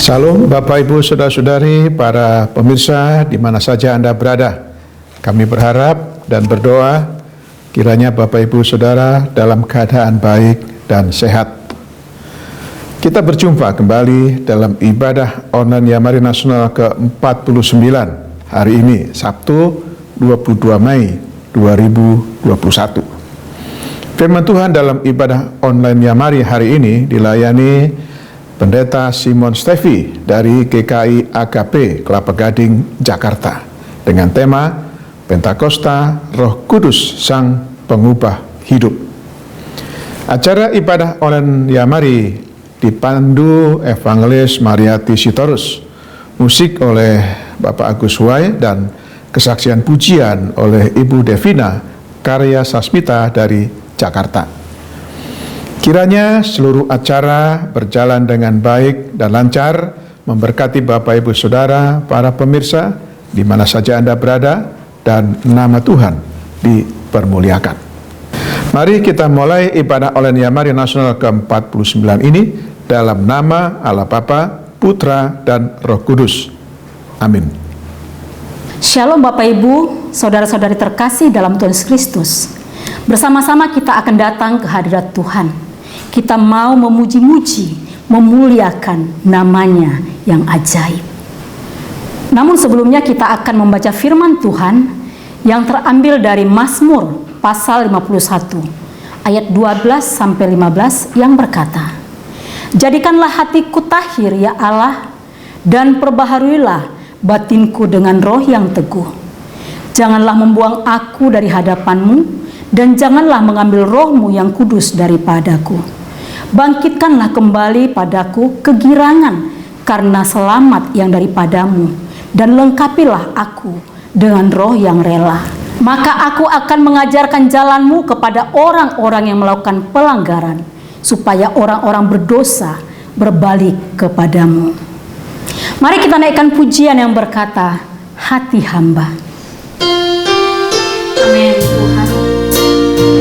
Salam Bapak Ibu Saudara-saudari, para pemirsa di mana saja Anda berada. Kami berharap dan berdoa kiranya Bapak Ibu Saudara dalam keadaan baik dan sehat. Kita berjumpa kembali dalam ibadah online Yamari Nasional ke-49 hari ini, Sabtu 22 Mei 2021. Firman Tuhan dalam ibadah online Yamari hari ini dilayani Pendeta Simon Stevi dari GKI AKP Kelapa Gading, Jakarta dengan tema Pentakosta Roh Kudus Sang Pengubah Hidup. Acara ibadah online Yamari dipandu Evangelis Mariati Sitorus, musik oleh Bapak Agus Huai, dan kesaksian pujian oleh Ibu Devina Karya Sasmita dari Jakarta. Kiranya seluruh acara berjalan dengan baik dan lancar, memberkati Bapak Ibu Saudara, para pemirsa, di mana saja Anda berada, dan nama Tuhan dipermuliakan. Mari kita mulai ibadah online Yamari Nasional ke-49 ini dalam nama Allah Bapa, Putra, dan Roh Kudus. Amin. Shalom Bapak Ibu, saudara-saudari terkasih dalam Tuhan Yesus Kristus. Bersama-sama kita akan datang ke hadirat Tuhan. Kita mau memuji-muji, memuliakan namanya yang ajaib. Namun sebelumnya kita akan membaca firman Tuhan yang terambil dari Mazmur pasal 51 ayat 12-15 yang berkata, "Jadikanlah hatiku tahir ya Allah, dan perbaharuilah batinku dengan roh yang teguh. Janganlah membuang aku dari hadapan-Mu, dan janganlah mengambil roh-Mu yang kudus daripadaku. Bangkitkanlah kembali padaku kegirangan karena selamat yang daripadamu, dan lengkapilah aku dengan roh yang rela. Maka aku akan mengajarkan jalan-Mu kepada orang-orang yang melakukan pelanggaran, supaya orang-orang berdosa berbalik kepadamu." Mari kita naikkan pujian yang berkata, "Hati hamba." Amin. Tuhan,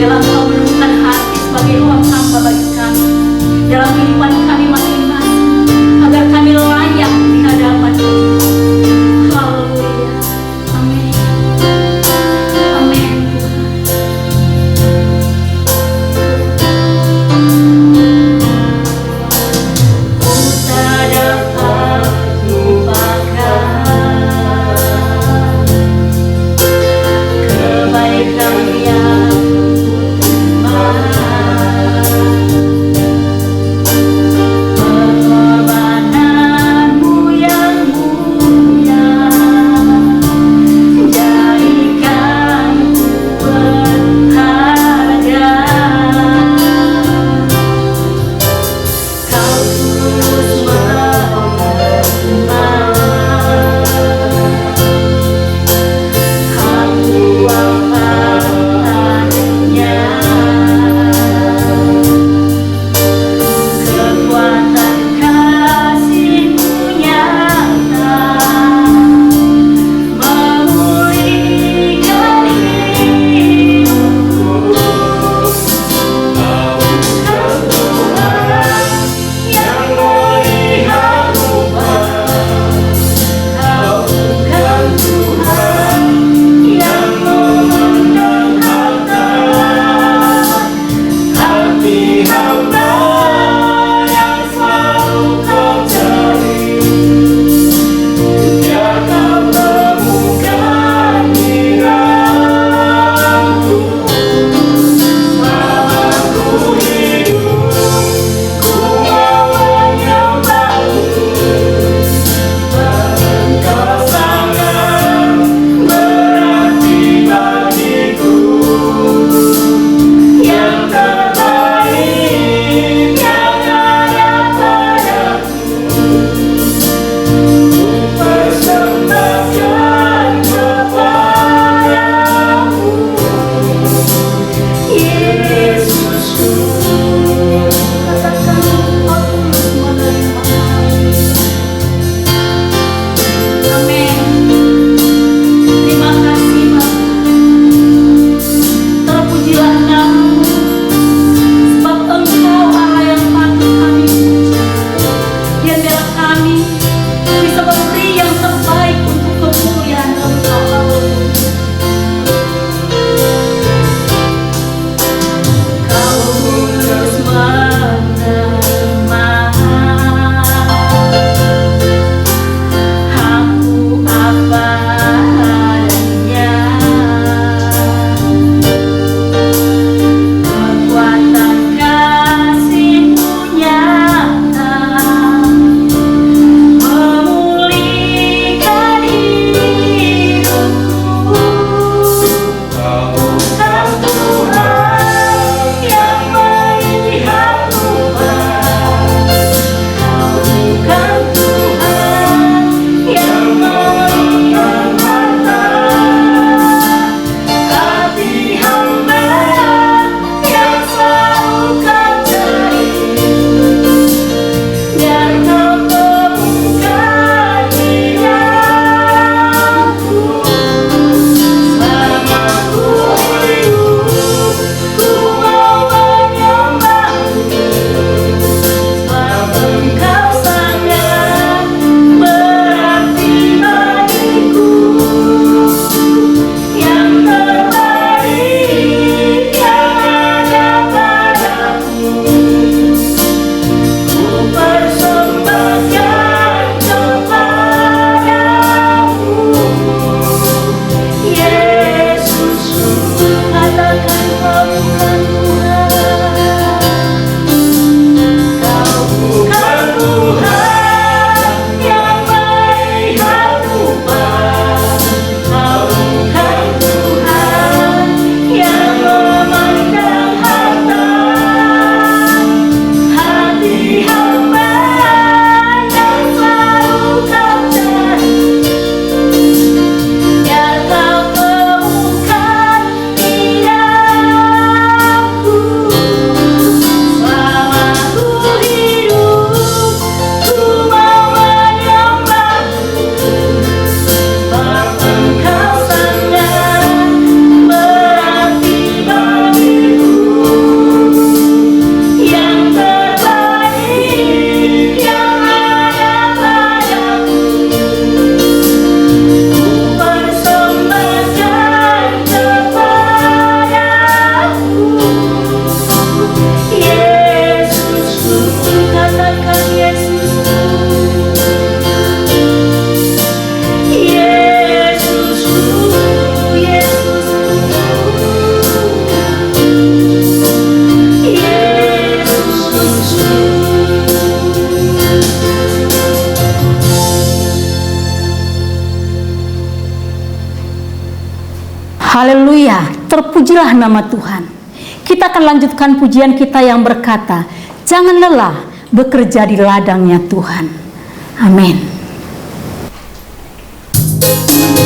dalam Engkau menentukan hati sebagai ruang hamba bagi kami dalam kehidupan kami masing-masing, agar kami layak di hadapan Tuhan. Haleluya. Amin. Amin. Ku tak dapat lupakan Haleluya, terpujilah nama Tuhan. Kita akan lanjutkan pujian kita yang berkata, jangan lelah bekerja di ladangnya Tuhan. Amin.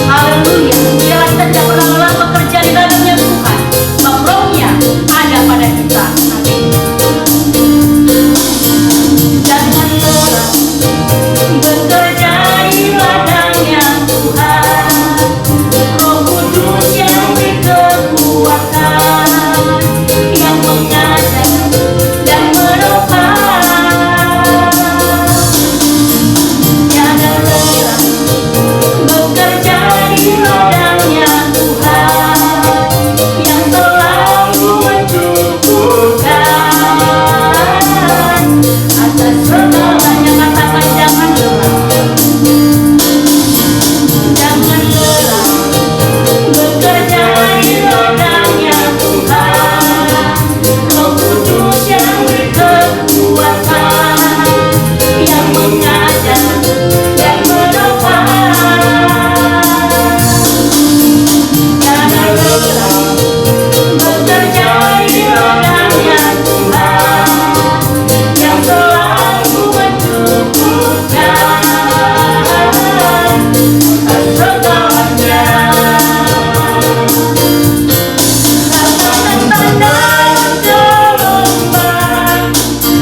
Haleluya, biarlah kita tidak pernah lelah bekerja di ladangnya Tuhan, sebab rohnya ada pada kita. Amin. Jangan lelah bekerja di ladangnya Tuhan, Roh Kudus yang beri kekuatan, yang mengajar dan menopang. Jangan lelah bekerja di ladangnya Tuhan, yang selalu mencukupkan atas segalanya. Katakan jangan lelah, jangan lelah bekerja di ladangnya Tuhan, Roh Kudus yang beri kekuatan, yang mengajar dan menopang. Jangan lelah bekerja di ladangnya Tuhan, yang selalu mencukupkan atas segalanya. Rasakan tanda gelombang,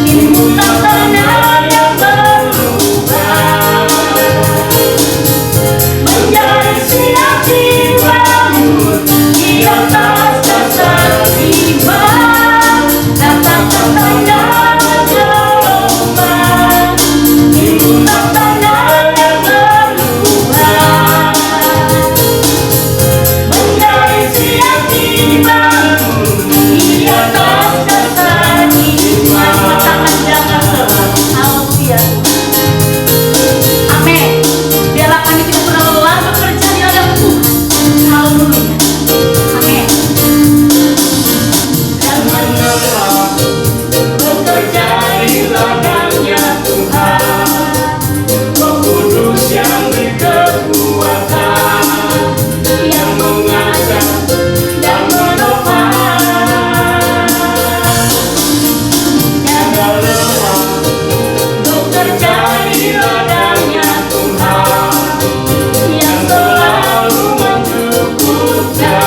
timbullah tanda yang berubah, menjadi siap dibangun di atas dasar iman. Rasakan tanda gelombang, timbullah tanda yang berubah, menjadi siap dibangun di atas dasar iman. Katakan jangan lelah. Haleluya. Amin. Biarlah kami tidak pernah lelah bekerja di ladang Tuhan. Haleluya. Amin. Jangan lelah bekerja di ladangnya Tuhan, Roh Kudus yang beri kekuatan, yang mengajar dan menopang. Jangan lelah bekerja di ladangnya Tuhan, yang selalu mencukupkan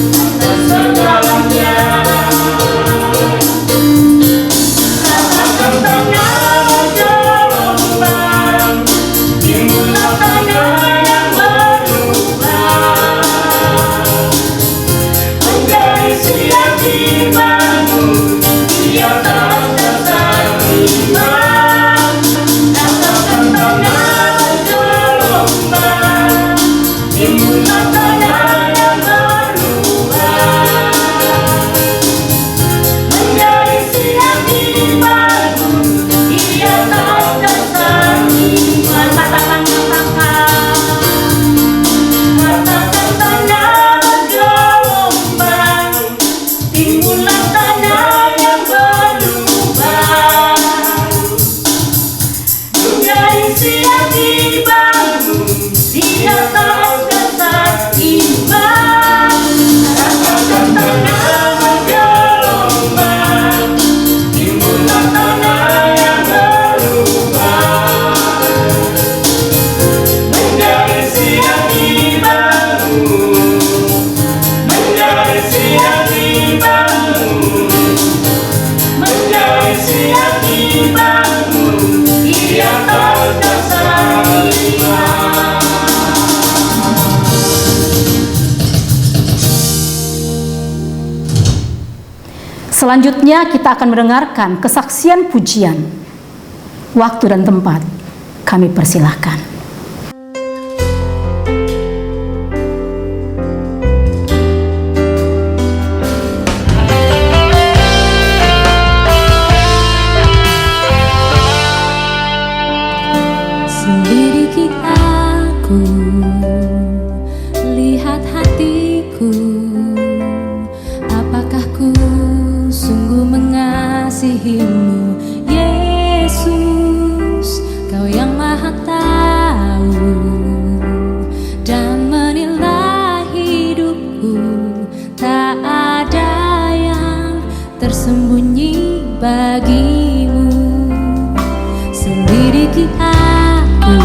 atas segalanya. Rasakan tanda gelombang, timbullah tanda yang berubah, menjadi siap dibangun di atas dasar iman. Rasakan tanda gelombang, timbullah tanda yang berubah, menjadi siap dibangun di atas dasar iman. Katakan tanda gelombang, timbullah tanda yang berubah, menjadi siap dibangun di atas dasar iman. Rasakan tanda gelombang, timbullah tanda yang berubah, menjadi siap dibangun, menjadi siap dibangun, menjadi siap dibangun di atas dasar iman. Selanjutnya kita akan mendengarkan kesaksian pujian. Waktu dan tempat kami persilahkan. Selidiki aku, lihat hatiku, apakah ku sungguh mengasihimu, Yesus, Kau yang maha tahu dan menilai bagimu. Selidiki aku,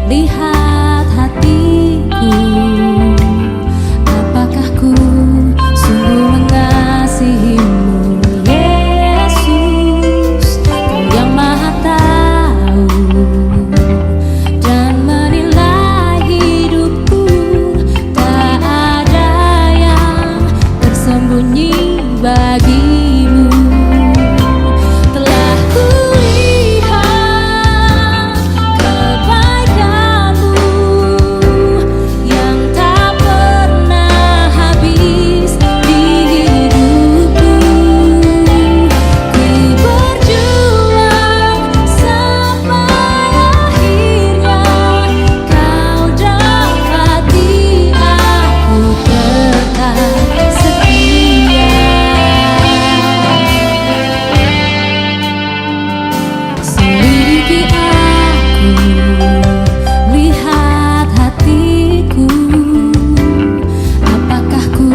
lihat hatiku. Apakah ku sungguh mengasihimu, Yesus? Kau yang Maha Tahu dan menilai hidupku. Tak ada yang tersembunyi bagimu. Telah kulihat kebaikanmu yang tak pernah habis di hidupku. Ku berjuang sampai akhirnya kau dapati aku tetap setia. Selidiki aku, lihat hatiku. Apakah ku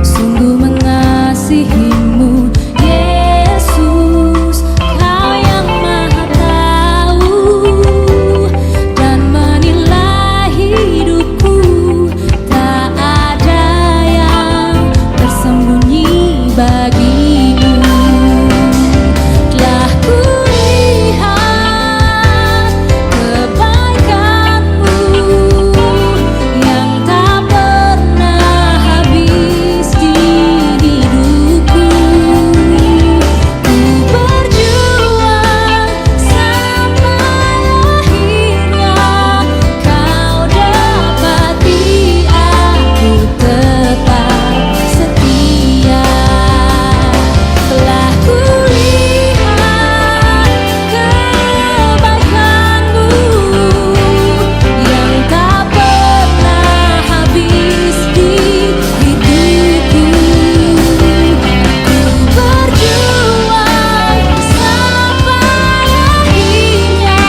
sungguh mengasihimu, Yesus? Kau yang Maha Tahu dan menilai hidupku. Tak ada yang tersembunyi bagimu. Telah kulihat kebaikanmu yang tak pernah habis di hidupku. Ku berjuang sampai akhirnya kau dapati aku tetap setia. Telah kulihat kebaikanmu yang tak pernah habis di hidupku. Ku berjuang sampai akhirnya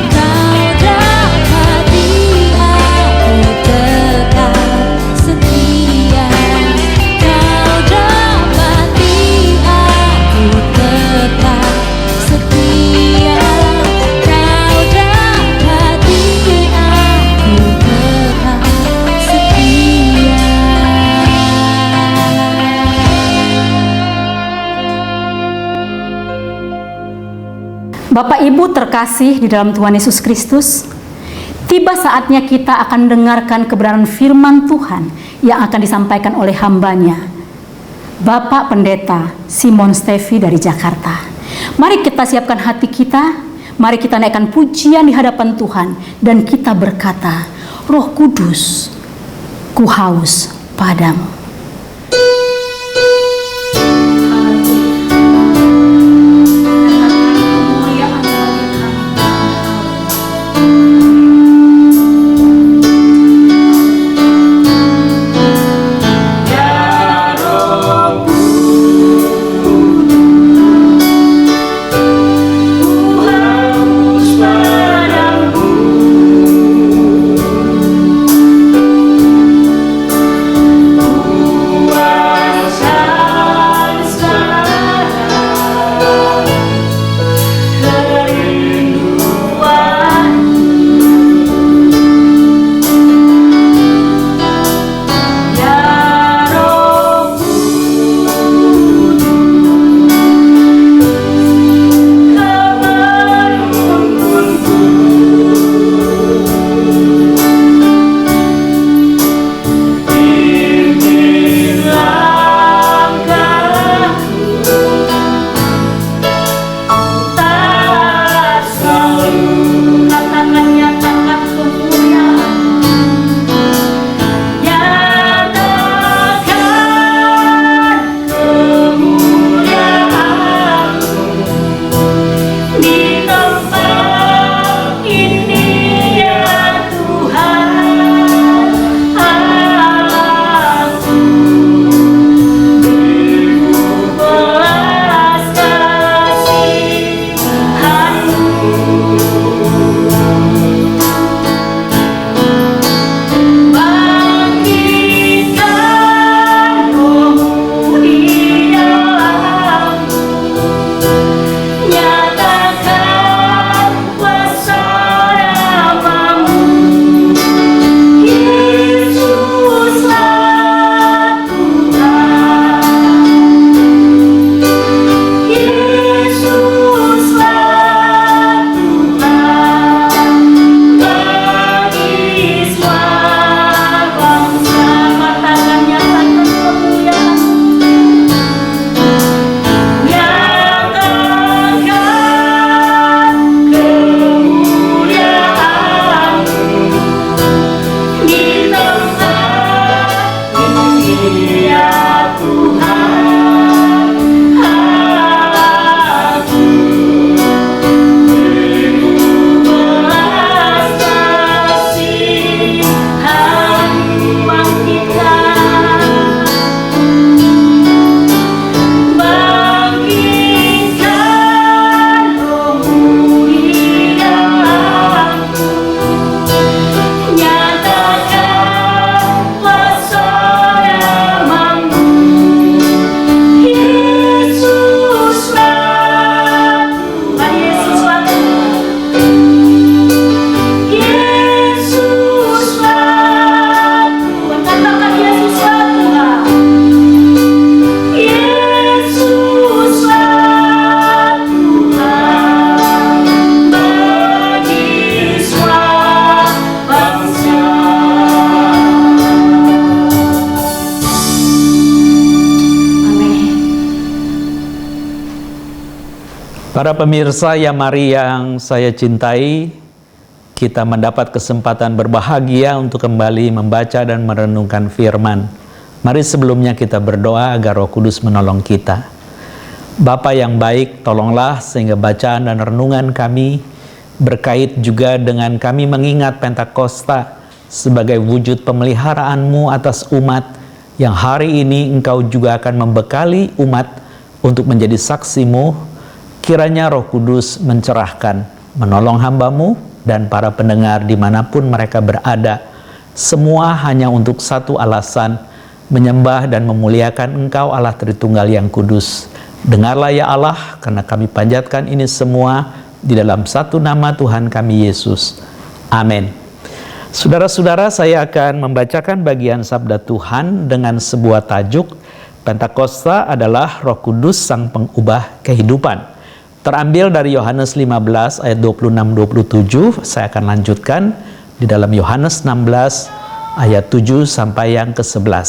kau dapati aku tetap setia. Kau dapati aku tetap setia. Kau dapati aku tetap setia. Bapak Ibu terkasih di dalam Tuhan Yesus Kristus, tiba saatnya kita akan dengarkan kebenaran firman Tuhan yang akan disampaikan oleh hambanya, Bapak Pendeta Simon Stevi dari Jakarta. Mari kita siapkan hati kita, mari kita naikkan pujian di hadapan Tuhan, dan kita berkata, Roh Kudus, ku haus padamu. Ku Para pemirsa Yamari yang saya cintai, kita mendapat kesempatan berbahagia untuk kembali membaca dan merenungkan firman. Mari sebelumnya kita berdoa agar Roh Kudus menolong kita. Bapa yang baik, tolonglah sehingga bacaan dan renungan kami berkait juga dengan kami mengingat Pentakosta sebagai wujud pemeliharaanmu atas umat yang hari ini Engkau juga akan membekali umat untuk menjadi saksimu. Kiranya Roh Kudus mencerahkan, menolong hamba-Mu dan para pendengar dimanapun mereka berada. Semua hanya untuk satu alasan, menyembah dan memuliakan Engkau Allah Tritunggal yang kudus. Dengarlah ya Allah, karena kami panjatkan ini semua di dalam satu nama Tuhan kami Yesus. Amin. Saudara-saudara, saya akan membacakan bagian sabda Tuhan dengan sebuah tajuk, Pentakosta adalah Roh Kudus Sang Pengubah Kehidupan. Terambil dari Yohanes 15 ayat 26-27, saya akan lanjutkan di dalam Yohanes 16 ayat 7 sampai yang ke-11.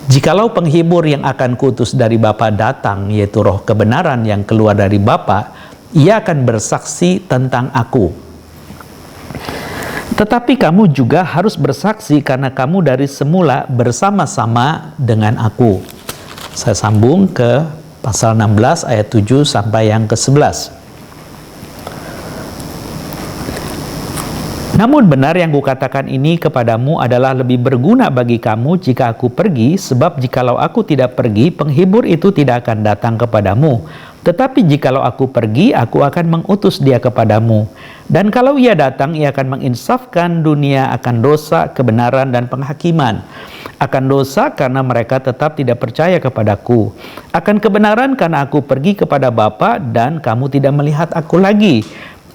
Jikalau penghibur yang akan kuutus dari Bapa datang, yaitu Roh kebenaran yang keluar dari Bapa, ia akan bersaksi tentang aku. Tetapi kamu juga harus bersaksi karena kamu dari semula bersama-sama dengan aku. Saya sambung ke Pasal 16 ayat 7 sampai yang ke-11. Namun benar yang kukatakan ini kepadamu adalah lebih berguna bagi kamu jika aku pergi, sebab jikalau aku tidak pergi, penghibur itu tidak akan datang kepadamu. Tetapi jikalau aku pergi, aku akan mengutus dia kepadamu. Dan kalau ia datang, ia akan menginsafkan dunia akan dosa, kebenaran, dan penghakiman. Akan dosa karena mereka tetap tidak percaya kepadaku. Akan kebenaran karena aku pergi kepada Bapa dan kamu tidak melihat aku lagi.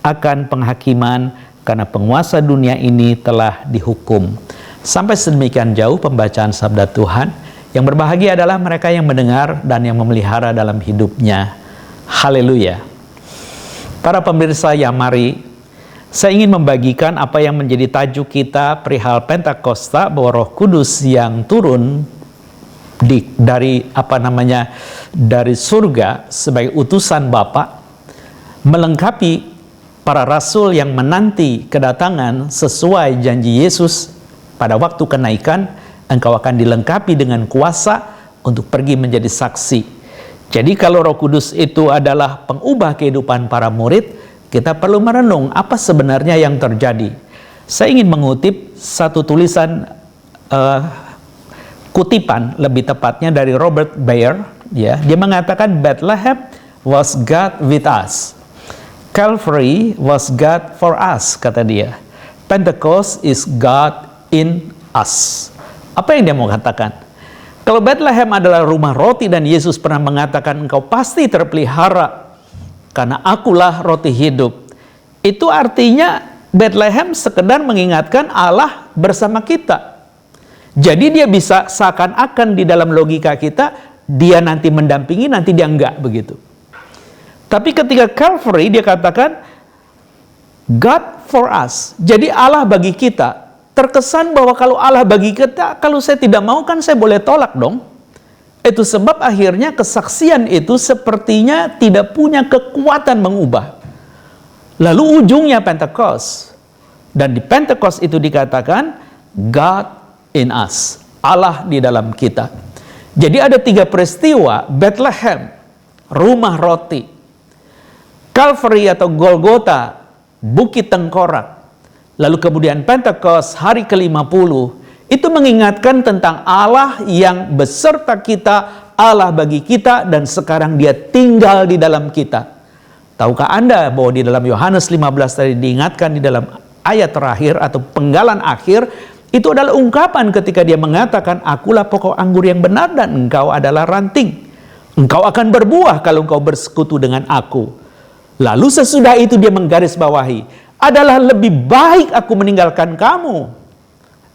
Akan penghakiman karena penguasa dunia ini telah dihukum. Sampai sedemikian jauh pembacaan sabda Tuhan. Yang berbahagia adalah mereka yang mendengar dan yang memelihara dalam hidupnya. Haleluya. Para pemirsa Yamari, saya ingin membagikan apa yang menjadi tajuk kita perihal Pentakosta, bahwa Roh Kudus yang turun dari surga sebagai utusan Bapa melengkapi para rasul yang menanti kedatangan sesuai janji Yesus pada waktu kenaikan. Engkau akan dilengkapi dengan kuasa untuk pergi menjadi saksi. Jadi kalau Roh Kudus itu adalah pengubah kehidupan para murid, kita perlu merenung apa sebenarnya yang terjadi. Saya ingin mengutip satu tulisan kutipan lebih tepatnya dari Robert Bayer. Ya, dia mengatakan Bethlehem was God with us. Calvary was God for us, kata dia. Pentecost is God in us. Apa yang dia mau katakan? Kalau Bethlehem adalah rumah roti dan Yesus pernah mengatakan engkau pasti terpelihara karena akulah roti hidup. Itu artinya Bethlehem sekedar mengingatkan Allah bersama kita. Jadi dia bisa seakan-akan di dalam logika kita, dia nanti mendampingi, nanti dia enggak begitu. Tapi ketika Calvary dia katakan God for us. Jadi Allah bagi kita. Terkesan bahwa kalau Allah bagi kita, kalau saya tidak mau kan saya boleh tolak dong. Itu sebab akhirnya kesaksian itu sepertinya tidak punya kekuatan mengubah. Lalu ujungnya Pentecost. Dan di Pentecost itu dikatakan God in us. Allah di dalam kita. Jadi ada 3 peristiwa. Bethlehem, rumah roti. Calvary atau Golgota, bukit tengkorak. Lalu kemudian Pentecost, hari ke-50, itu mengingatkan tentang Allah yang beserta kita, Allah bagi kita, dan sekarang dia tinggal di dalam kita. Tahukah Anda bahwa di dalam Yohanes 15 tadi diingatkan di dalam ayat terakhir atau penggalan akhir, itu adalah ungkapan ketika dia mengatakan, akulah pokok anggur yang benar dan engkau adalah ranting. Engkau akan berbuah kalau engkau bersekutu dengan aku. Lalu sesudah itu dia menggarisbawahi, adalah lebih baik aku meninggalkan kamu.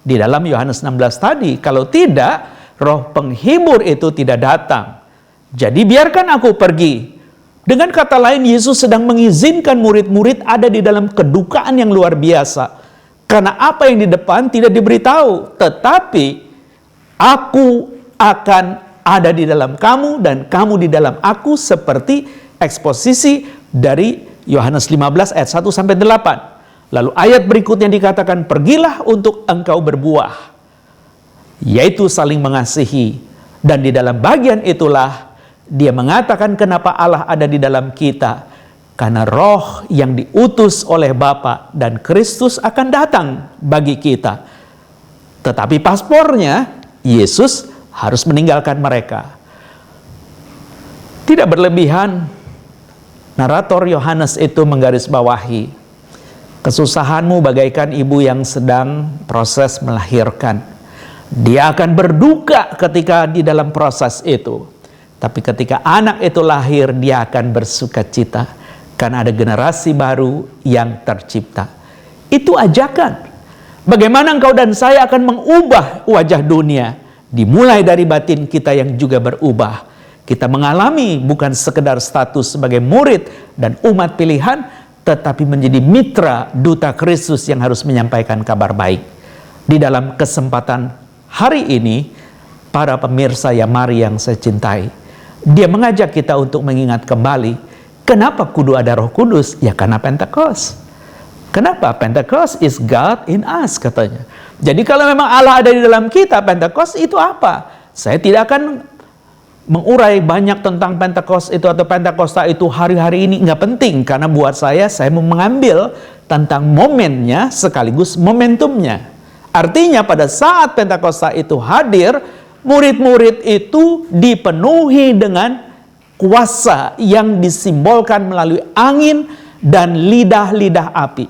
Di dalam Yohanes 16 tadi, kalau tidak, Roh penghibur itu tidak datang. Jadi biarkan aku pergi. Dengan kata lain, Yesus sedang mengizinkan murid-murid ada di dalam kedukaan yang luar biasa. Karena apa yang di depan tidak diberitahu. Tetapi, aku akan ada di dalam kamu dan kamu di dalam aku, seperti eksposisi dari Yohanes 15 ayat 1 sampai 8. Lalu ayat berikutnya dikatakan, pergilah untuk engkau berbuah, yaitu saling mengasihi. Dan di dalam bagian itulah dia mengatakan kenapa Allah ada di dalam kita. Karena roh yang diutus oleh Bapa dan Kristus akan datang bagi kita. Tetapi paspornya, Yesus harus meninggalkan mereka. Tidak berlebihan, narator Yohanes itu menggarisbawahi, kesusahanmu bagaikan ibu yang sedang proses melahirkan. Dia akan berduka ketika di dalam proses itu. Tapi ketika anak itu lahir, dia akan bersuka cita. Karena ada generasi baru yang tercipta. Itu ajakan. Bagaimana engkau dan saya akan mengubah wajah dunia. Dimulai dari batin kita yang juga berubah. Kita mengalami bukan sekedar status sebagai murid dan umat pilihan, tetapi menjadi mitra duta Kristus yang harus menyampaikan kabar baik. Di dalam kesempatan hari ini, para pemirsa Yamari yang saya cintai, dia mengajak kita untuk mengingat kembali, kenapa kudu ada Roh Kudus? Ya karena Pentecost. Kenapa? Pentecost is God in us, katanya. Jadi kalau memang Allah ada di dalam kita, Pentecost itu apa? Saya tidak akan mengurai banyak tentang Pentecost itu atau Pentakosta itu hari-hari ini, nggak penting. Karena buat saya mau mengambil tentang momennya sekaligus momentumnya. Artinya pada saat Pentakosta itu hadir, murid-murid itu dipenuhi dengan kuasa yang disimbolkan melalui angin dan lidah-lidah api.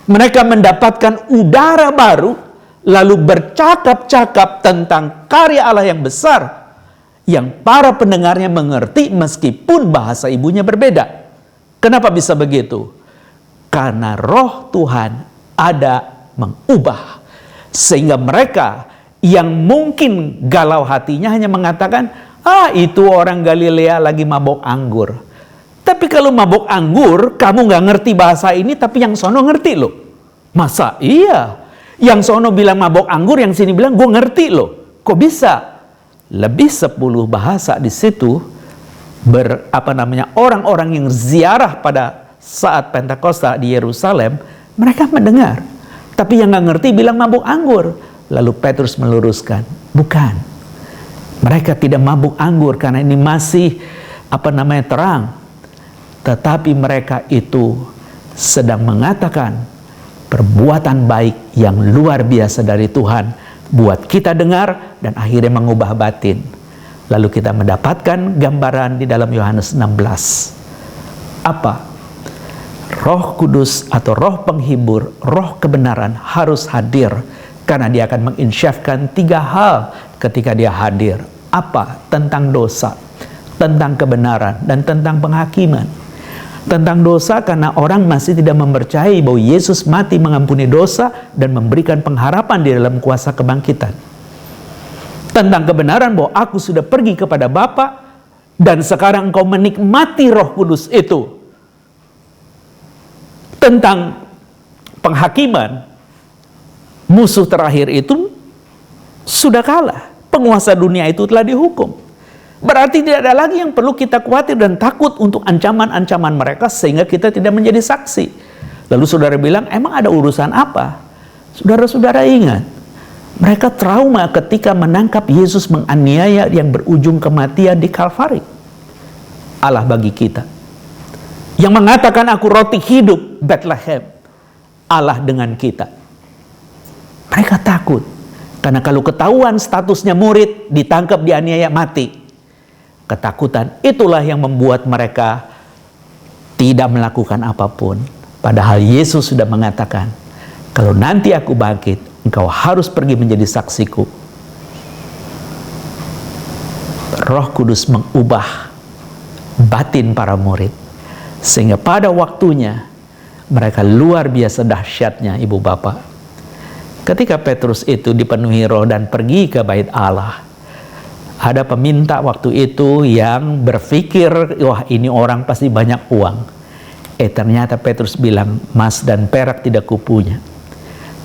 Mereka mendapatkan udara baru, lalu bercakap-cakap tentang karya Allah yang besar, yang para pendengarnya mengerti meskipun bahasa ibunya berbeda. Kenapa bisa begitu? Karena roh Tuhan ada mengubah. Sehingga mereka yang mungkin galau hatinya hanya mengatakan, itu orang Galilea lagi mabok anggur. Tapi kalau mabok anggur, kamu nggak ngerti bahasa ini, tapi yang sono ngerti loh. Masa iya? Yang sono bilang mabok anggur, yang sini bilang gue ngerti loh. Kok bisa? Lebih 10 bahasa di situ orang-orang yang ziarah pada saat Pentakosta di Yerusalem, mereka mendengar. Tapi yang nggak ngerti bilang mabuk anggur. Lalu Petrus meluruskan, bukan. Mereka tidak mabuk anggur karena ini masih terang. Tetapi mereka itu sedang mengatakan perbuatan baik yang luar biasa dari Tuhan buat kita dengar dan akhirnya mengubah batin. Lalu kita mendapatkan gambaran di dalam Yohanes 16. Apa? Roh Kudus atau roh penghibur, roh kebenaran harus hadir. Karena dia akan menginsyafkan 3 hal ketika dia hadir. Apa? Tentang dosa, tentang kebenaran, dan tentang penghakiman. Tentang dosa karena orang masih tidak mempercayai bahwa Yesus mati mengampuni dosa dan memberikan pengharapan di dalam kuasa kebangkitan. Tentang kebenaran bahwa aku sudah pergi kepada Bapa dan sekarang engkau menikmati Roh Kudus itu. Tentang penghakiman, musuh terakhir itu sudah kalah. Penguasa dunia itu telah dihukum. Berarti tidak ada lagi yang perlu kita khawatir dan takut untuk ancaman-ancaman mereka sehingga kita tidak menjadi saksi. Lalu saudara bilang, emang ada urusan apa? Saudara-saudara ingat, mereka trauma ketika menangkap Yesus menganiaya yang berujung kematian di Kalvari. Allah bagi kita. Yang mengatakan aku roti hidup Bethlehem. Allah dengan kita. Mereka takut. Karena kalau ketahuan statusnya murid, ditangkap, dianiaya, mati. Ketakutan itulah yang membuat mereka tidak melakukan apapun. Padahal Yesus sudah mengatakan, kalau nanti aku bangkit, engkau harus pergi menjadi saksiku. Roh Kudus mengubah batin para murid. Sehingga pada waktunya, mereka luar biasa dahsyatnya ibu bapak. Ketika Petrus itu dipenuhi roh dan pergi ke bait Allah, ada peminta waktu itu yang berpikir, wah ini orang pasti banyak uang. Ternyata Petrus bilang, emas dan perak tidak kupunya.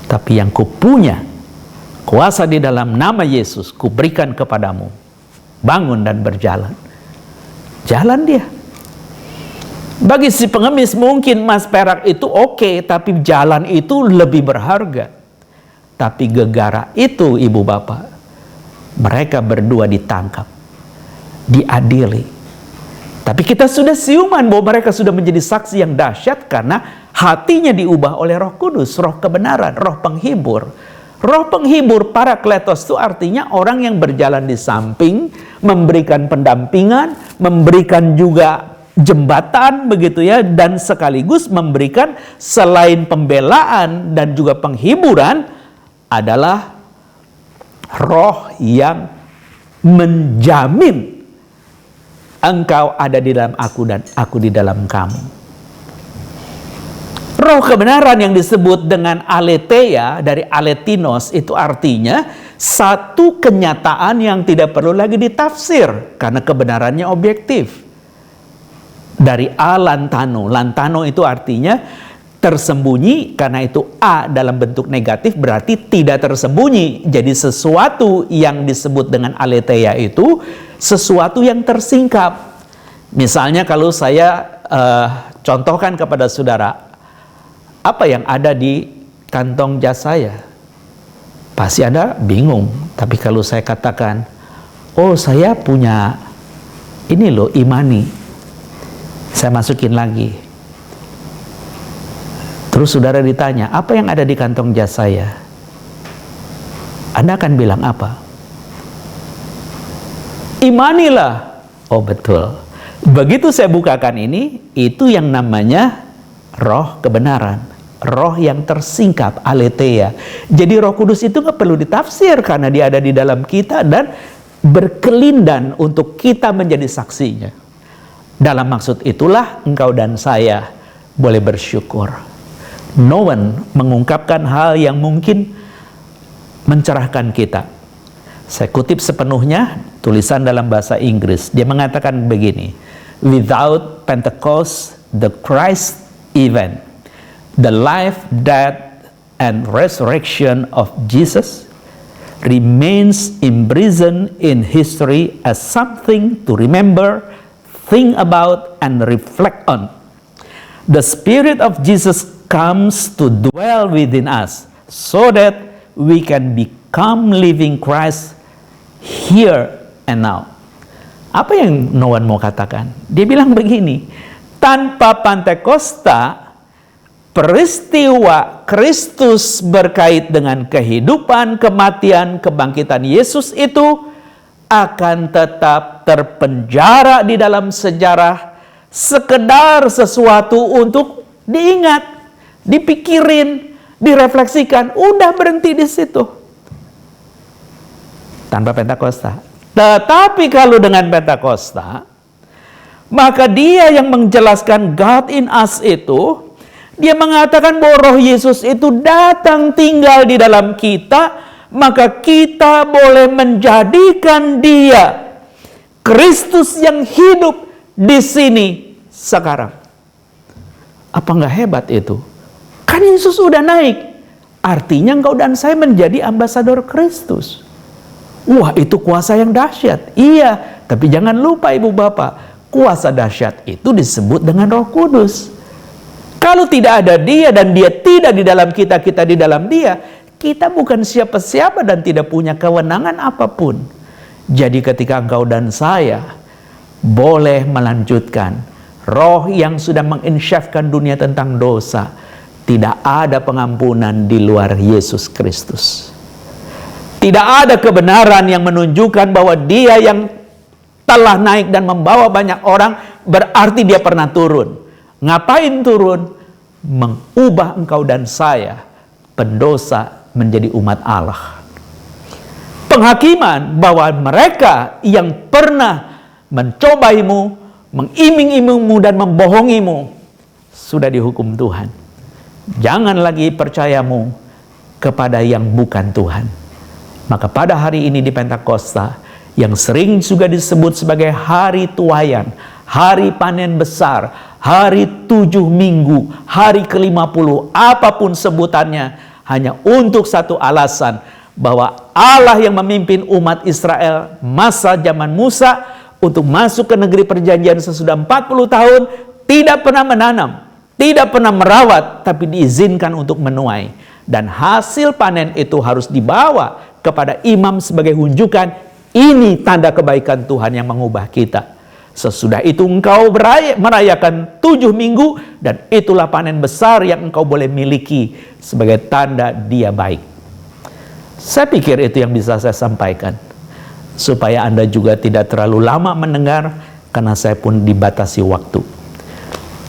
Tapi yang kupunya, kuasa di dalam nama Yesus, kuberikan kepadamu. Bangun dan berjalan. Jalan dia. Bagi si pengemis mungkin emas perak itu oke, tapi jalan itu lebih berharga. Tapi gegara itu, ibu bapak, mereka berdua ditangkap, diadili. Tapi kita sudah siuman bahwa mereka sudah menjadi saksi yang dahsyat karena hatinya diubah oleh Roh Kudus, roh kebenaran, roh penghibur. Roh penghibur, Parakletos, itu artinya orang yang berjalan di samping, memberikan pendampingan, memberikan juga jembatan begitu ya, dan sekaligus memberikan selain pembelaan dan juga penghiburan adalah roh yang menjamin engkau ada di dalam aku dan aku di dalam kamu. Roh kebenaran yang disebut dengan aletheia dari aletinos itu artinya satu kenyataan yang tidak perlu lagi ditafsir karena kebenarannya objektif. Dari A lantano. Lantano itu artinya tersembunyi, karena itu A dalam bentuk negatif berarti tidak tersembunyi. Jadi sesuatu yang disebut dengan aletheia itu sesuatu yang tersingkap. Misalnya kalau saya contohkan kepada saudara, apa yang ada di kantong jas saya? Pasti Anda bingung. Tapi kalau saya katakan, oh saya punya ini loh, imani. Saya masukin lagi. Terus saudara ditanya, apa yang ada di kantong jas saya? Anda akan bilang apa? Imanilah. Oh betul. Begitu saya bukakan ini, itu yang namanya roh kebenaran. Roh yang tersingkap, aletheia. Jadi Roh Kudus itu nggak perlu ditafsir karena dia ada di dalam kita dan berkelindan untuk kita menjadi saksinya. Dalam maksud itulah engkau dan saya boleh bersyukur. No one mengungkapkan hal yang mungkin mencerahkan kita. Saya kutip sepenuhnya tulisan dalam bahasa Inggris. Dia mengatakan begini, without Pentecost, the Christ event, the life, death, and resurrection of Jesus remains imprisoned in history as something to remember, think about, and reflect on. The Spirit of Jesus comes to dwell within us so that we can become living Christ here and now. Apa yang Noah mau katakan? Dia bilang begini, tanpa Pantekosta, peristiwa Kristus berkait dengan kehidupan, kematian, kebangkitan Yesus itu akan tetap terpenjara di dalam sejarah, sekedar sesuatu untuk diingat, dipikirin, direfleksikan, udah berhenti di situ. Tanpa Pentakosta. Tetapi kalau dengan Pentakosta, maka dia yang menjelaskan God in us itu, dia mengatakan bahwa Roh Yesus itu datang tinggal di dalam kita, maka kita boleh menjadikan dia Kristus yang hidup di sini sekarang. Apa nggak hebat itu? Kan Yesus udah naik. Artinya engkau dan saya menjadi ambasador Kristus. Wah, itu kuasa yang dahsyat. Iya, tapi jangan lupa ibu bapak, kuasa dahsyat itu disebut dengan Roh Kudus. Kalau tidak ada dia dan dia tidak di dalam kita, kita di dalam dia, kita bukan siapa-siapa dan tidak punya kewenangan apapun. Jadi ketika engkau dan saya boleh melanjutkan roh yang sudah menginsyafkan dunia tentang dosa, tidak ada pengampunan di luar Yesus Kristus. Tidak ada kebenaran yang menunjukkan bahwa dia yang telah naik dan membawa banyak orang, berarti dia pernah turun. Ngapain turun? Mengubah engkau dan saya, pendosa, menjadi umat Allah. Penghakiman bahwa mereka yang pernah mencobaimu, mengiming-imingmu dan membohongimu sudah dihukum Tuhan. Jangan lagi percayamu kepada yang bukan Tuhan. Maka pada hari ini di Pentakosta, yang sering juga disebut sebagai hari tuaian, hari panen besar, hari 7 minggu, hari ke-50, apapun sebutannya, hanya untuk satu alasan, bahwa Allah yang memimpin umat Israel masa zaman Musa untuk masuk ke negeri perjanjian sesudah 40 tahun tidak pernah menanam, tidak pernah merawat, tapi diizinkan untuk menuai. Dan hasil panen itu harus dibawa kepada imam sebagai hunjukan, ini tanda kebaikan Tuhan yang mengubah kita. Sesudah itu engkau merayakan 7 minggu, dan itulah panen besar yang engkau boleh miliki sebagai tanda dia baik. Saya pikir itu yang bisa saya sampaikan, supaya Anda juga tidak terlalu lama mendengar, karena saya pun dibatasi waktu.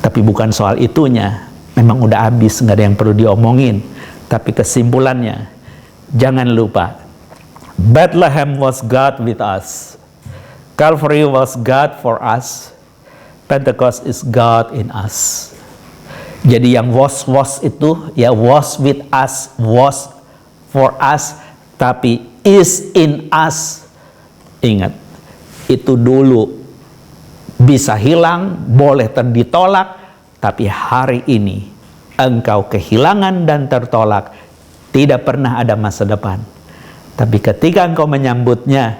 Tapi bukan soal itunya, memang udah habis, nggak ada yang perlu diomongin. Tapi kesimpulannya, jangan lupa, Bethlehem was God with us, Calvary was God for us, Pentecost is God in us. Jadi yang was itu, ya was with us, was for us, tapi is in us. Ingat, itu dulu bisa hilang, boleh ditolak, tapi hari ini engkau kehilangan dan tertolak, tidak pernah ada masa depan. Tapi ketika engkau menyambutnya,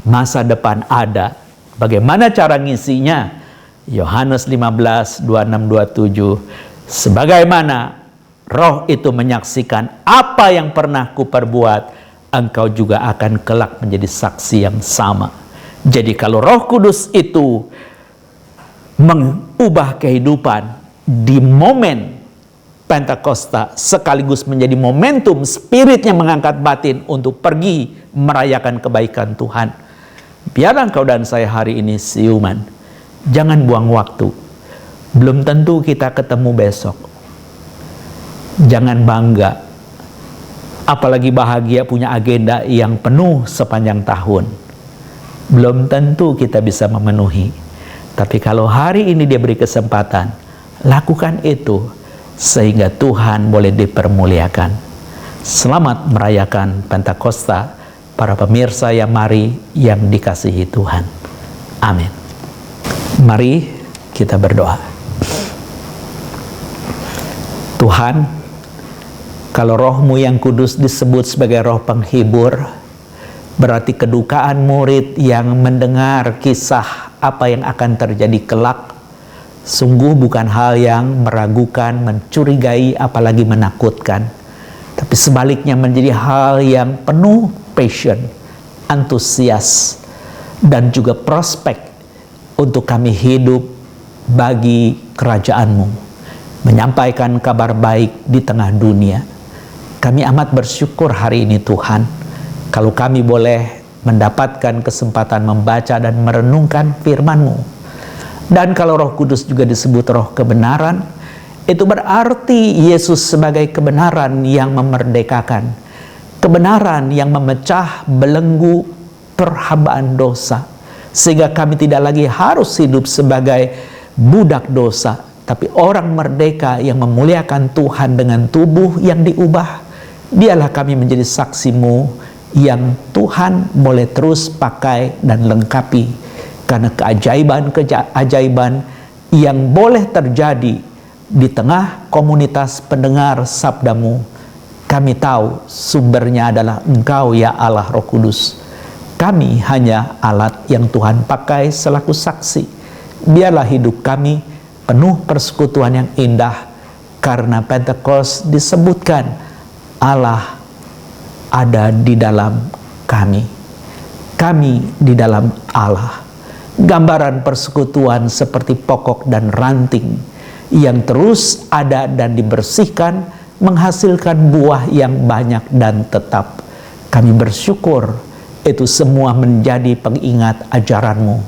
masa depan ada. Bagaimana cara ngisinya? Yohanes 15, 26, 27. Sebagaimana Roh itu menyaksikan apa yang pernah kuperbuat, engkau juga akan kelak menjadi saksi yang sama. Jadi kalau Roh Kudus itu mengubah kehidupan di momen Pentakosta, sekaligus menjadi momentum spirit yang mengangkat batin untuk pergi merayakan kebaikan Tuhan. Biarlah engkau dan saya hari ini siuman. Jangan buang waktu. Belum tentu kita ketemu besok. Jangan bangga, apalagi bahagia punya agenda yang penuh sepanjang tahun. Belum tentu kita bisa memenuhi. Tapi kalau hari ini dia beri kesempatan, lakukan itu sehingga Tuhan boleh dipermuliakan. Selamat merayakan Pentakosta, para pemirsa yang mari yang dikasihi Tuhan. Amin. Mari kita berdoa. Tuhan, kalau Roh-Mu yang kudus disebut sebagai Roh penghibur, berarti kedukaan murid yang mendengar kisah apa yang akan terjadi kelak sungguh bukan hal yang meragukan, mencurigai, apalagi menakutkan. Tapi sebaliknya menjadi hal yang penuh passion, antusias, dan juga prospek untuk kami hidup bagi kerajaan-Mu, menyampaikan kabar baik di tengah dunia. Kami amat bersyukur hari ini Tuhan, kalau kami boleh mendapatkan kesempatan membaca dan merenungkan firman-Mu. Dan kalau Roh Kudus juga disebut Roh kebenaran, itu berarti Yesus sebagai kebenaran yang memerdekakan, kebenaran yang memecah belenggu perhambaan dosa, sehingga kami tidak lagi harus hidup sebagai budak dosa, tapi orang merdeka yang memuliakan Tuhan dengan tubuh yang diubah. Dialah kami menjadi saksi-Mu yang Tuhan boleh terus pakai dan lengkapi, karena keajaiban-keajaiban yang boleh terjadi di tengah komunitas pendengar sabda-Mu. Kami tahu sumbernya adalah Engkau ya Allah Roh Kudus. Kami hanya alat yang Tuhan pakai selaku saksi. Biarlah hidup kami penuh persekutuan yang indah, karena Pentekost disebutkan Allah ada di dalam kami. Kami di dalam Allah. Gambaran persekutuan seperti pokok dan ranting yang terus ada dan dibersihkan, menghasilkan buah yang banyak dan tetap. Kami bersyukur itu semua menjadi pengingat ajaran-Mu.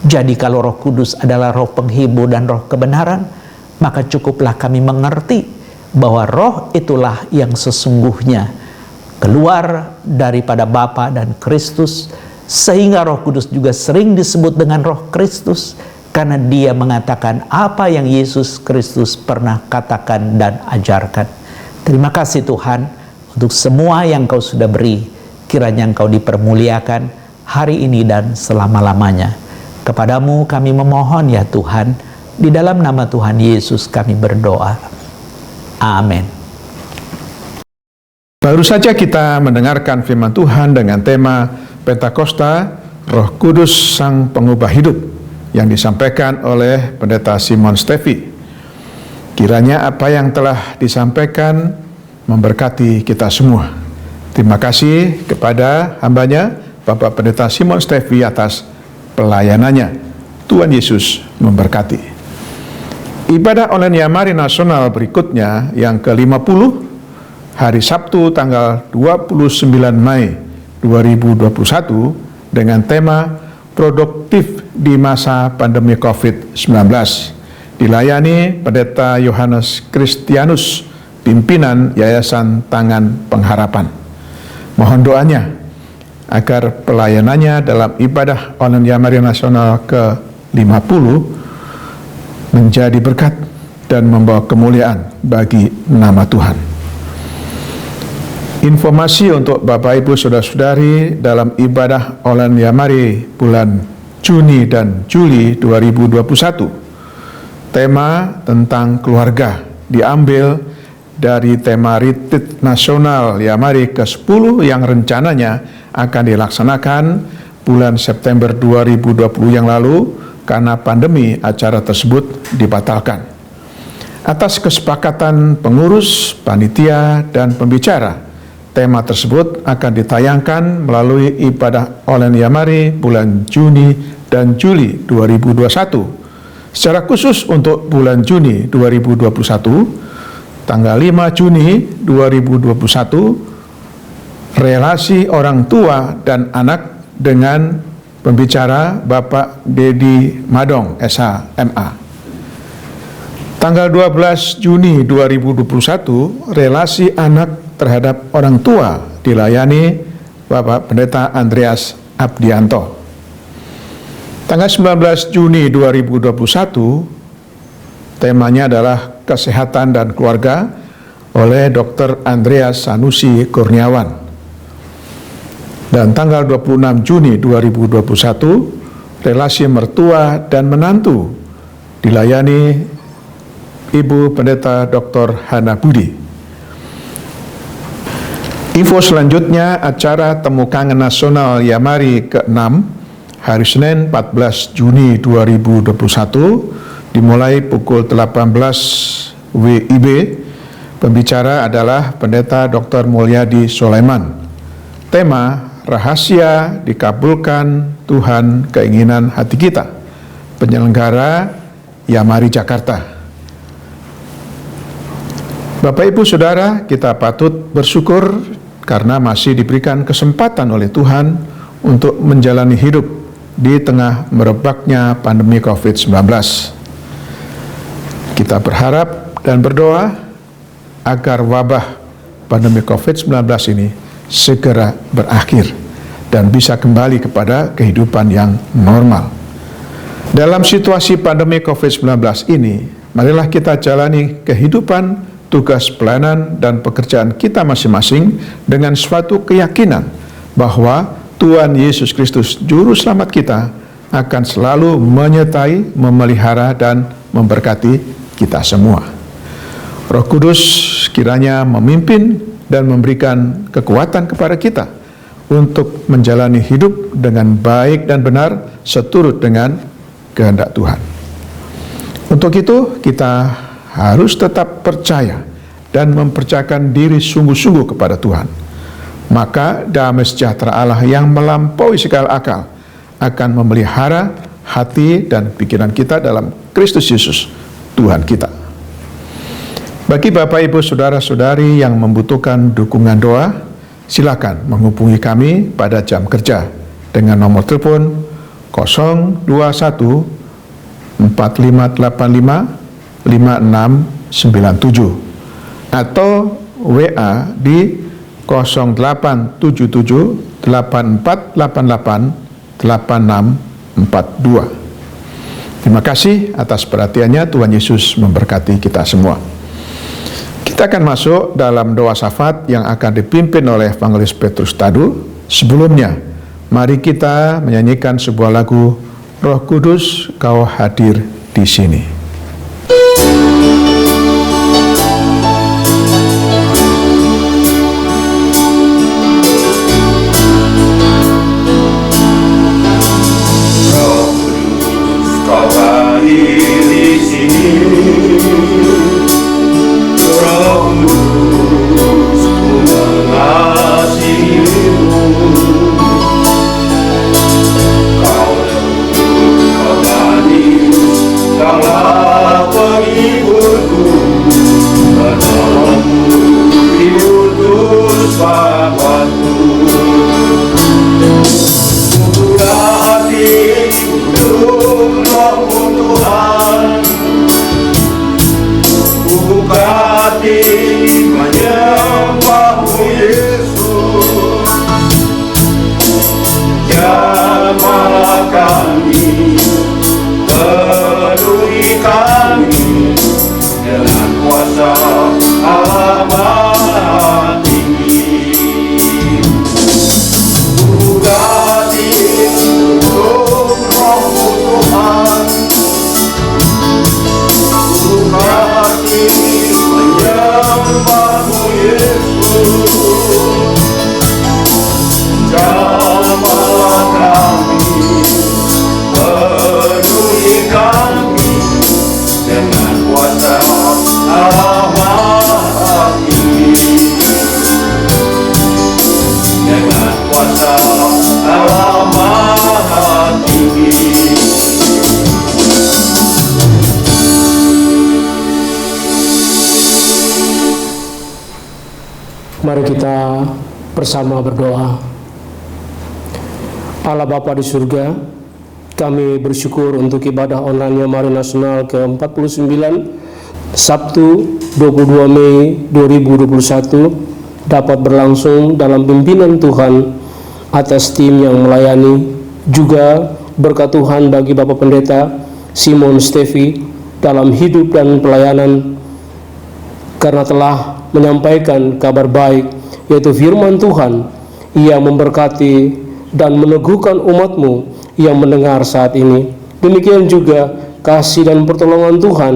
Jadi kalau Roh Kudus adalah Roh penghibur dan Roh kebenaran, maka cukuplah kami mengerti bahwa Roh itulah yang sesungguhnya keluar daripada Bapa dan Kristus, sehingga Roh Kudus juga sering disebut dengan Roh Kristus, karena Dia mengatakan apa yang Yesus Kristus pernah katakan dan ajarkan. Terima kasih Tuhan untuk semua yang Kau sudah beri. Kiranya Engkau dipermuliakan hari ini dan selama-lamanya. Kepadamu kami memohon ya Tuhan, di dalam nama Tuhan Yesus kami berdoa. Amin. Baru saja kita mendengarkan firman Tuhan dengan tema Pentakosta, Roh Kudus Sang Pengubah Hidup, yang disampaikan oleh Pendeta Simon Steffi. Kiranya apa yang telah disampaikan memberkati kita semua. Terima kasih kepada hambanya Bapak Pendeta Simon Steffi atas pelayanannya. Tuhan Yesus memberkati. Ibadah online Yamari Nasional berikutnya yang ke-50 hari Sabtu tanggal 29 Mei 2021 dengan tema Produktif di Masa Pandemi COVID-19. Dilayani Pendeta Yohanes Kristianus, pimpinan Yayasan Tangan Pengharapan. Mohon doanya agar pelayanannya dalam ibadah online Yamari Nasional ke-50 menjadi berkat dan membawa kemuliaan bagi nama Tuhan. Informasi untuk Bapak Ibu Saudara-saudari dalam ibadah online Yamari bulan Juni dan Juli 2021. Tema tentang keluarga diambil dari tema Retreat Nasional Yamari ke-10 yang rencananya akan dilaksanakan bulan September 2020 yang lalu karena pandemi acara tersebut dibatalkan. Atas kesepakatan pengurus, panitia, dan pembicara, tema tersebut akan ditayangkan melalui ibadah online Yamari bulan Juni dan Juli 2021. Secara khusus untuk bulan Juni 2021, tanggal 5 Juni 2021, relasi orang tua dan anak dengan pembicara Bapak Dedi Madong, SH.MA. Tanggal 12 Juni 2021, relasi anak terhadap orang tua dilayani Bapak Pendeta Andreas Abdianto. Tanggal 19 Juni 2021, temanya adalah Kesehatan dan Keluarga oleh Dr. Andreas Sanusi Kurniawan. Dan tanggal 26 Juni 2021, relasi mertua dan menantu dilayani Ibu Pendeta Dr. Hana Budi. Info selanjutnya, acara Temu Kangen Nasional Yamari ke-6 hari Senin 14 Juni 2021 dimulai pukul 18 WIB. Pembicara adalah Pendeta Dr. Mulyadi Sulaiman. Tema Rahasia Dikabulkan Tuhan Keinginan Hati Kita. Penyelenggara Yamari Jakarta. Bapak Ibu Saudara, kita patut bersyukur karena masih diberikan kesempatan oleh Tuhan untuk menjalani hidup di tengah merebaknya pandemi COVID-19. Kita berharap dan berdoa agar wabah pandemi COVID-19 ini segera berakhir dan bisa kembali kepada kehidupan yang normal. Dalam situasi pandemi COVID-19 ini, marilah kita jalani kehidupan, tugas pelayanan dan pekerjaan kita masing-masing dengan suatu keyakinan bahwa Tuhan Yesus Kristus Juru Selamat kita akan selalu menyertai, memelihara dan memberkati kita semua. Roh Kudus kiranya memimpin dan memberikan kekuatan kepada kita untuk menjalani hidup dengan baik dan benar seturut dengan kehendak Tuhan. Untuk itu kita harus tetap percaya dan mempercayakan diri sungguh-sungguh kepada Tuhan. Maka damai sejahtera Allah yang melampaui segala akal akan memelihara hati dan pikiran kita dalam Kristus Yesus, Tuhan kita. Bagi Bapak Ibu Saudara-saudari yang membutuhkan dukungan doa, silakan menghubungi kami pada jam kerja dengan nomor telepon 021 4585 5697 atau WA di 0877 8488 8642. Terima kasih atas perhatiannya. Tuhan Yesus memberkati kita semua. Kita akan masuk dalam doa syafaat yang akan dipimpin oleh Evangelis Petrus Tadu. Sebelumnya, mari kita menyanyikan sebuah lagu Roh Kudus, Kau hadir di sini. Kau kuasa Allah Maha Tinggi. Mari kita bersama berdoa. Allah Bapa di surga, kami bersyukur untuk ibadah online Mari Nasional ke-49 Sabtu 22 Mei 2021 dapat berlangsung dalam pimpinan Tuhan atas tim yang melayani, juga berkat Tuhan bagi Bapak Pendeta Simon Stevi dalam hidup dan pelayanan, karena telah menyampaikan kabar baik, yaitu firman Tuhan yang memberkati dan meneguhkan umat-Mu yang mendengar saat ini. Demikian juga kasih dan pertolongan Tuhan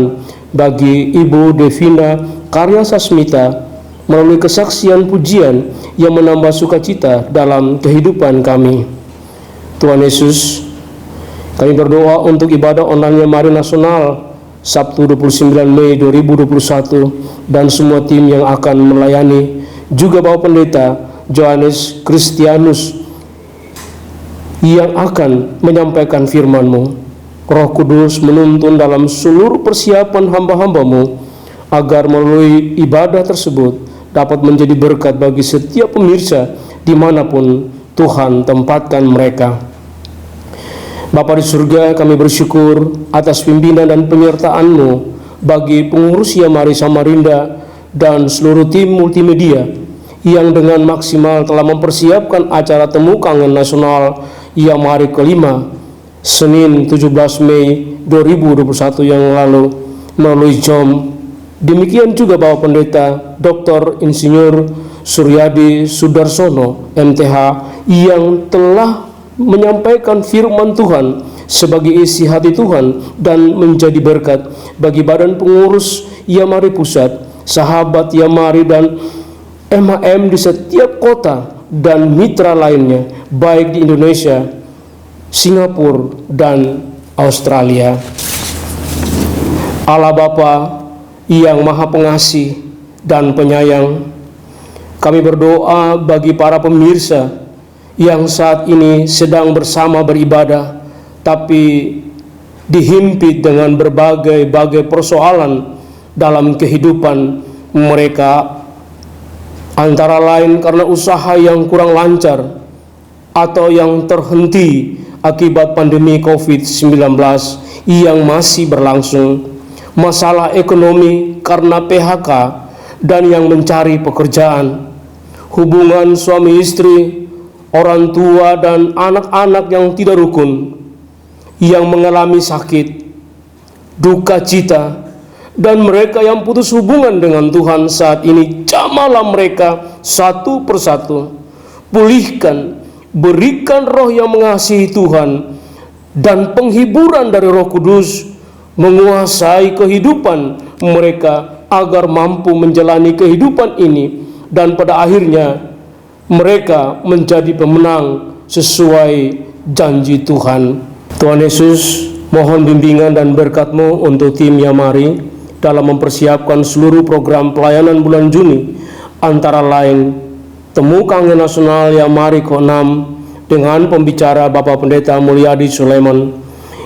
bagi Ibu Devina Karya Sasmita melalui kesaksian pujian yang menambah sukacita dalam kehidupan kami. Tuhan Yesus, kami berdoa untuk ibadah online Mari Nasional Sabtu 29 Mei 2021 dan semua tim yang akan melayani, juga Bapak Pendeta Johannes Kristianus yang akan menyampaikan firman-Mu. Roh Kudus menuntun dalam seluruh persiapan hamba-hamba-Mu agar melalui ibadah tersebut dapat menjadi berkat bagi setiap pemirsa dimanapun Tuhan tempatkan mereka. Bapa di surga, kami bersyukur atas pimpinan dan penyertaan-Mu bagi pengurus Mari Samarinda dan seluruh tim multimedia yang dengan maksimal telah mempersiapkan acara Temu Kangen Nasional Mari kelima Senin 17 Mei 2021 yang lalu melalui Zoom. Demikian juga Bapak Pendeta Dr. Insinyur Suryadi Sudarsono MTH yang telah menyampaikan firman Tuhan sebagai isi hati Tuhan dan menjadi berkat bagi badan pengurus Mari Pusat, sahabat Mari dan MHM di setiap kota dan mitra lainnya, baik di Indonesia, Singapura, dan Australia. Allah Bapa yang Maha Pengasih dan Penyayang, kami berdoa bagi para pemirsa yang saat ini sedang bersama beribadah, tapi dihimpit dengan berbagai persoalan dalam kehidupan mereka, antara lain karena usaha yang kurang lancar atau yang terhenti akibat pandemi COVID-19 yang masih berlangsung, masalah ekonomi karena PHK dan yang mencari pekerjaan, hubungan suami istri, orang tua dan anak-anak yang tidak rukun, yang mengalami sakit, duka cita, dan mereka yang putus hubungan dengan Tuhan saat ini. Jamahlah mereka satu persatu, pulihkan, berikan roh yang mengasihi Tuhan dan penghiburan dari Roh Kudus menguasai kehidupan mereka agar mampu menjalani kehidupan ini dan pada akhirnya mereka menjadi pemenang sesuai janji Tuhan. Tuhan Yesus, mohon bimbingan dan berkat-Mu untuk tim Mari dalam mempersiapkan seluruh program pelayanan bulan Juni, antara lain Temu Kangen Nasional Mari ke-6 dengan pembicara Bapak Pendeta Mulyadi Sulaiman,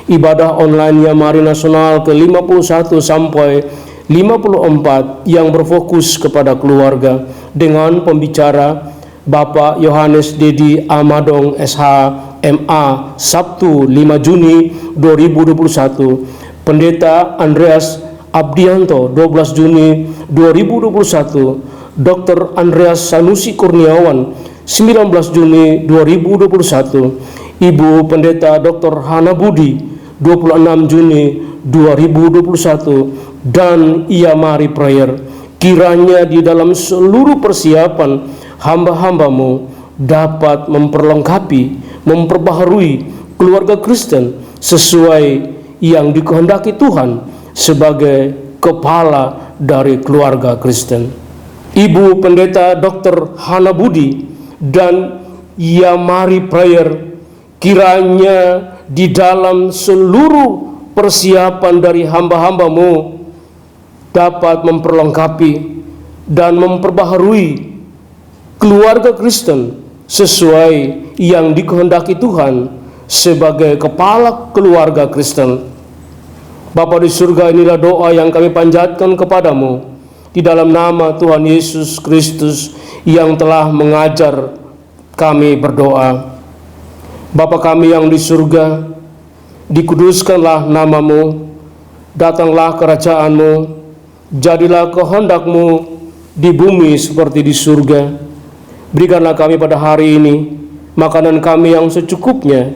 ibadah online Mari Nasional ke-51 sampai 54 yang berfokus kepada keluarga dengan pembicara Bapak Yohanes Dedi Amadong SH MA Sabtu 5 Juni 2021, Pendeta Andreas Abdianto 12 Juni 2021, Dr. Andreas Sanusi Kurniawan 19 Juni 2021, Ibu Pendeta Dr. Hana Budi 26 Juni 2021, dan Mari Prayer. Kiranya di dalam seluruh persiapan hamba-hamba-Mu dapat memperlengkapi, memperbaharui keluarga Kristen sesuai yang dikehendaki Tuhan sebagai kepala dari keluarga Kristen. Ibu Pendeta Dr. Hana Budi dan Mari Prayer, kiranya di dalam seluruh persiapan dari hamba-hamba-Mu dapat memperlengkapi dan memperbaharui keluarga Kristen sesuai yang dikehendaki Tuhan sebagai kepala keluarga Kristen. Bapa di surga, inilah doa yang kami panjatkan kepadamu di dalam nama Tuhan Yesus Kristus yang telah mengajar kami berdoa. Bapa kami yang di surga, dikuduskanlah namamu, datanglah kerajaanmu, jadilah kehendakmu di bumi seperti di surga. Berikanlah kami pada hari ini makanan kami yang secukupnya,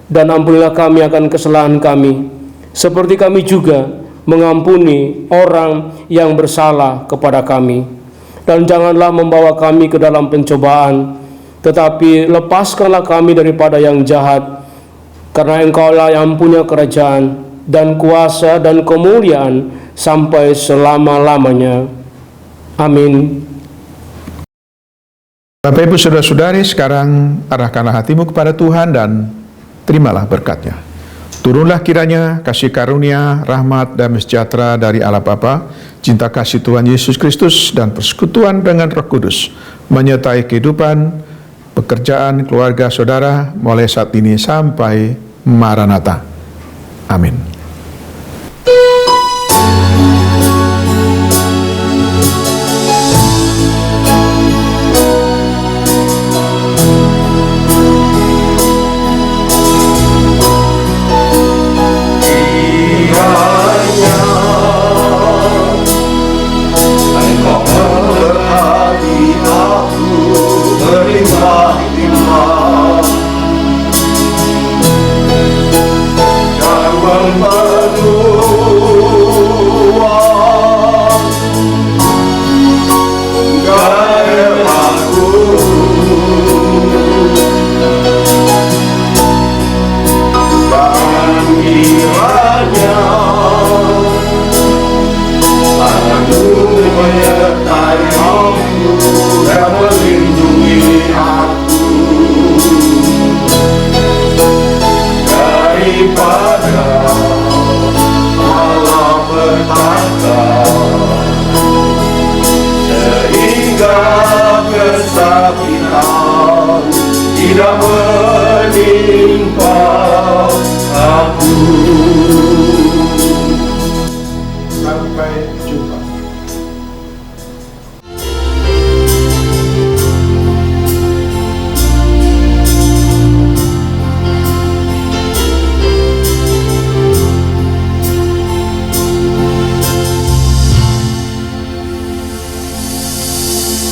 dan ampunilah kami akan kesalahan kami, seperti kami juga mengampuni orang yang bersalah kepada kami. Dan janganlah membawa kami ke dalam pencobaan, tetapi lepaskanlah kami daripada yang jahat, karena Engkaulah yang punya kerajaan dan kuasa dan kemuliaan sampai selama-lamanya. Amin. Bapak Ibu Saudara-saudari, sekarang arahkanlah hatimu kepada Tuhan dan terimalah berkat-Nya. Turunlah kiranya kasih karunia, rahmat, dan sejahtera dari Allah Bapa, cinta kasih Tuhan Yesus Kristus, dan persekutuan dengan Roh Kudus menyertai kehidupan, pekerjaan, keluarga saudara mulai saat ini sampai Maranatha. Amin. Tidak menimpa aku.